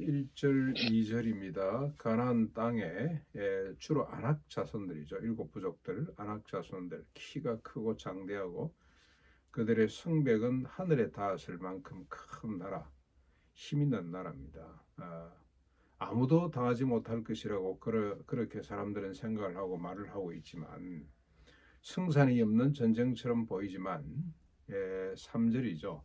1절 2절입니다. 가나안 땅에 주로 아낙 자손들이죠. 일곱 부족들, 아낙 자손들, 키가 크고 장대하고 그들의 성벽은 하늘에 닿았을 만큼 큰 나라, 힘 있는 나라입니다. 아무도 당하지 못할 것이라고 그렇게 사람들은 생각을 하고 말을 하고 있지만 승산이 없는 전쟁처럼 보이지만 3절이죠.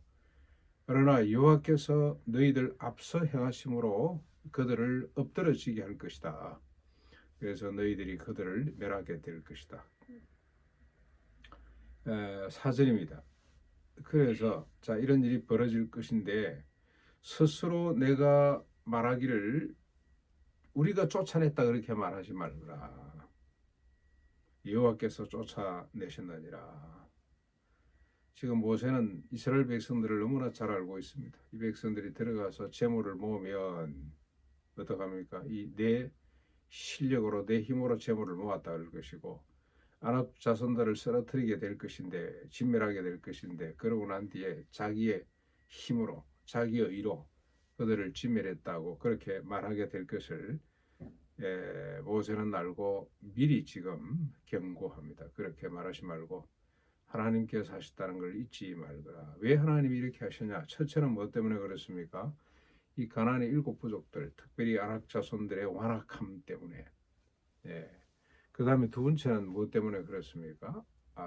그러나 여호와께서 너희들 앞서 행하심으로 그들을 엎드러지게 할 것이다. 그래서 너희들이 그들을 멸하게 될 것이다. 4절입니다. 그래서 자 이런 일이 벌어질 것인데 스스로 내가 말하기를 우리가 쫓아냈다 그렇게 말하지 말거라. 여호와께서 쫓아내셨느니라. 지금 모세는 이스라엘 백성들을 너무나 잘 알고 있습니다. 이 백성들이 들어가서 재물을 모으면 어떡합니까? 이 내 실력으로 내 힘으로 재물을 모았다 그럴 것이고 아낙 자손들을 쓰러뜨리게 될 것인데 진멸하게 될 것인데 그러고 난 뒤에 자기의 힘으로 자기의 의로 그들을 진멸했다고 그렇게 말하게 될 것을 모세는 알고 미리 지금 경고합니다. 그렇게 말하지 말고 하나님께서 하셨다는 걸 잊지 말거라. 왜 하나님이 이렇게 하셨냐? 첫째는 뭐 때문에 그렇습니까? 이 가나안의 일곱 부족들, 특별히 아낙 자손들의 완악함 때문에. 그 다음에 두 번째는 뭐 때문에 그렇습니까?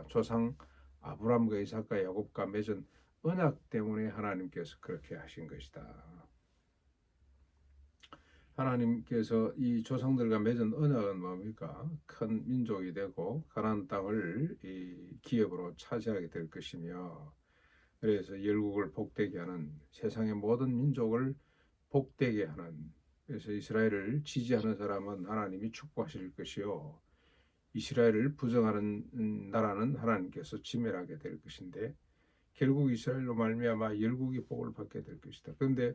조상 아브라함과 이삭과 야곱과 맺은 언약 때문에 하나님께서 그렇게 하신 것이다. 하나님께서 이 조상들과 맺은 언약은 뭡니까? 큰 민족이 되고 가나안 땅을 이 기업으로 차지하게 될 것이며 그래서 열국을 복되게 하는 세상의 모든 민족을 복되게 하는 그래서 이스라엘을 지지하는 사람은 하나님이 축복하실 것이요 이스라엘을 부정하는 나라는 하나님께서 진멸하게 될 것인데 결국 이스라엘로 말미암아 열국이 복을 받게 될 것이다. 그런데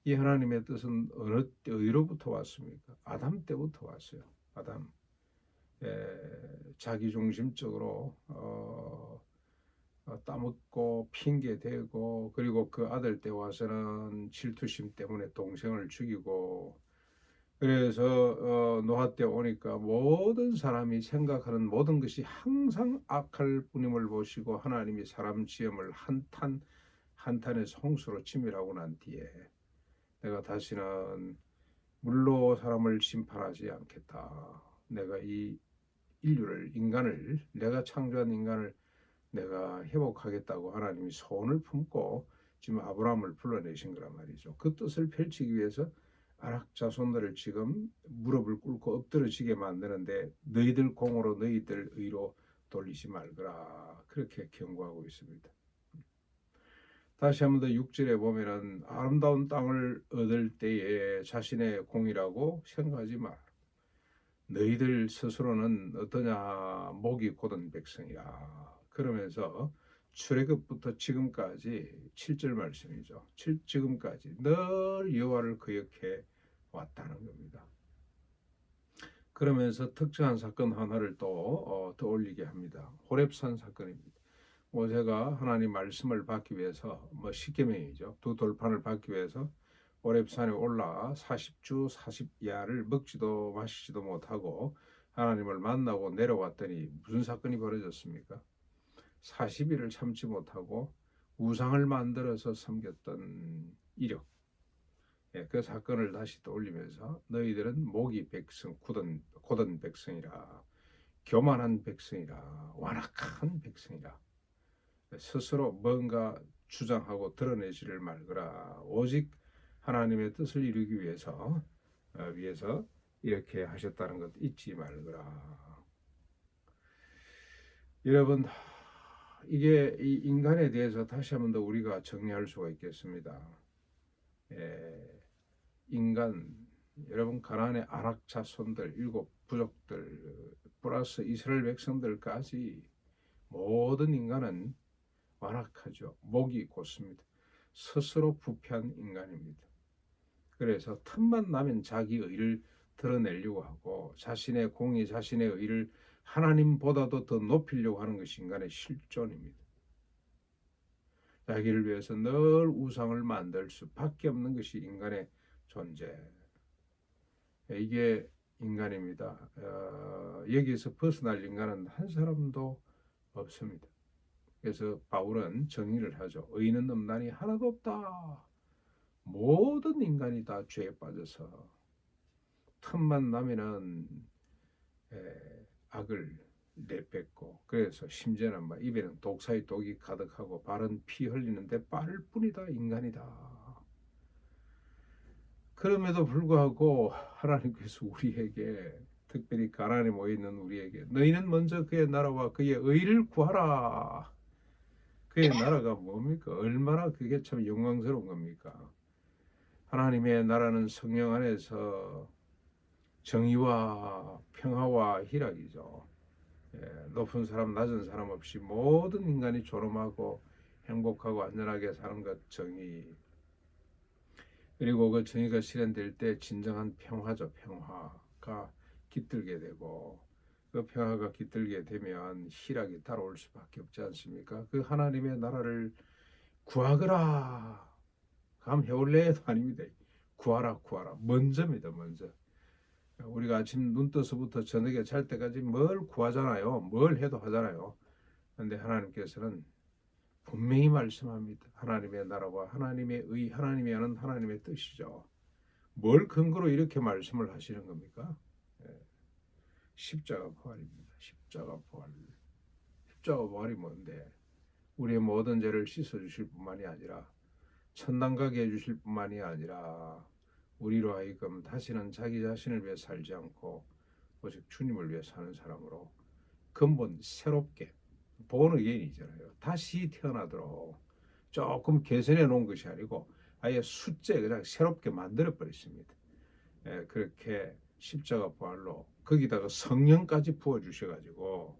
이 하나님의 뜻은 어디로부터 왔습니까? 아담 때부터 왔어요. 아담 자기중심적으로 따먹고 핑계대고 그리고 그 아들 때 와서는 질투심 때문에 동생을 죽이고 그래서 노아 때 오니까 모든 사람이 생각하는 모든 것이 항상 악할 뿐임을 보시고 하나님이 사람 지음을 한탄의 송수로 치밀하고 난 뒤에 내가 다시는 물로 사람을 심판하지 않겠다. 내가 이 인간을 내가 창조한 인간을 내가 회복하겠다고 하나님이 소원을 품고 지금 아브라함을 불러내신 거란 말이죠. 그 뜻을 펼치기 위해서 아낙 자손들을 지금 무릎을 꿇고 엎드러지게 만드는데 너희들 공으로 너희들 의로 돌리지 말거라. 그렇게 경고하고 있습니다. 다시 한번 더 6절에 보면은 아름다운 땅을 얻을 때에 자신의 공이라고 생각하지 마. 너희들 스스로는 어떠냐 목이 곧은 백성이라. 그러면서 출애굽부터 지금까지 7절 말씀이죠. 지금까지 늘 여호와를 거역해 왔다는 겁니다. 그러면서 특정한 사건 하나를 또 떠올리게 합니다. 호렙산 사건입니다. 모세가 하나님 말씀을 받기 위해서 십계명이죠. 두 돌판을 받기 위해서 호렙산에 올라 40주 40야를 먹지도 마시지도 못하고 하나님을 만나고 내려왔더니 무슨 사건이 벌어졌습니까? 40일을 참지 못하고 우상을 만들어서 섬겼던 이력. 그 사건을 다시 떠올리면서 너희들은 목이 백성 곧은 백성이라 교만한 백성이라 완악한 백성이라 스스로 뭔가 주장하고 드러내지를 말거라. 오직 하나님의 뜻을 이루기 위해서 이렇게 하셨다는 것 잊지 말거라. 여러분, 이게 이 인간에 대해서 다시 한번 더 우리가 정리할 수가 있겠습니다. 인간, 여러분 가나안의 아낙 자손들, 일곱 부족들 플러스 이스라엘 백성들까지 모든 인간은 완악하죠. 목이 곧습니다. 스스로 부패한 인간입니다. 그래서 틈만 나면 자기 의를 드러내려고 하고 자신의 공의, 자신의 의를 하나님보다도 더 높이려고 하는 것이 인간의 실존입니다. 자기를 위해서 늘 우상을 만들 수밖에 없는 것이 인간의 존재. 이게 인간입니다. 여기에서 벗어날 인간은 한 사람도 없습니다. 그래서 바울은 정의를 하죠. 의인은 없나니 하나도 없다. 모든 인간이 다 죄에 빠져서 틈만 나면은 악을 내뱉고, 그래서 심지어는 막 입에는 독사의 독이 가득하고 발은 피 흘리는데 빠를 뿐이다. 인간이다. 그럼에도 불구하고 하나님께서 우리에게, 특별히 가난에 모여 있는 우리에게, 너희는 먼저 그의 나라와 그의 의를 구하라. 그의 나라가 뭡니까? 얼마나 그게 참 영광스러운 겁니까? 하나님의 나라는 성령 안에서 정의와 평화와 희락이죠. 높은 사람 낮은 사람 없이 모든 인간이 존엄하고 행복하고 안전하게 사는 것, 정의. 그리고 그 정의가 실현될 때 진정한 평화죠. 평화가 깃들게 되고, 그 평화가 깃들게 되면 희락이 따라올 수밖에 없지 않습니까? 그 하나님의 나라를 구하거라. 감 해올래도 아닙니다. 구하라 구하라. 먼저입니다. 먼저. 우리가 아침 눈 떠서부터 저녁에 잘 때까지 뭘 구하잖아요. 뭘 해도 하잖아요. 그런데 하나님께서는 분명히 말씀합니다. 하나님의 나라와 하나님의 의, 하나님이 하는 하나님의 뜻이죠. 뭘 근거로 이렇게 말씀을 하시는 겁니까? 십자가 부활입니다. 십자가 부활. 십자가 부활이 뭔데? 우리의 모든 죄를 씻어주실 뿐만이 아니라 천당 가게 해주실 뿐만이 아니라 우리로 하여금 다시는 자기 자신을 위해 살지 않고 오직 주님을 위해 사는 사람으로 근본 새롭게, born again이잖아요. 다시 태어나도록 조금 개선해 놓은 것이 아니고 아예 숫째 그냥 새롭게 만들어 버렸습니다. 그렇게 십자가 부활로 거기다가 성령까지 부어 주셔가지고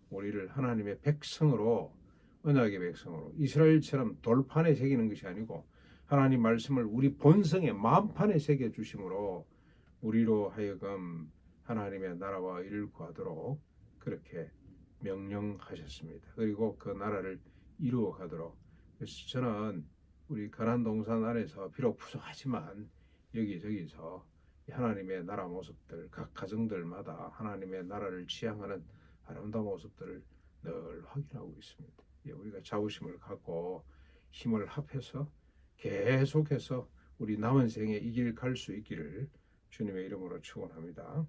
우리를 하나님의 백성으로, 언약의 백성으로, 이스라엘처럼 돌판에 새기는 것이 아니고 하나님 말씀을 우리 본성의 마음판에 새겨 주심으로 우리로 하여금 하나님의 나라와 의를 구하도록 그렇게 명령하셨습니다. 그리고 그 나라를 이루어 가도록. 그래서 저는 우리 가난동산 안에서 비록 부족하지만 여기저기서 하나님의 나라 모습들, 각 가정들마다 하나님의 나라를 지향하는 아름다운 모습들을 늘 확인하고 있습니다. 우리가 자부심을 갖고 힘을 합해서 계속해서 우리 남은 생에 이 길 갈 수 있기를 주님의 이름으로 축원합니다.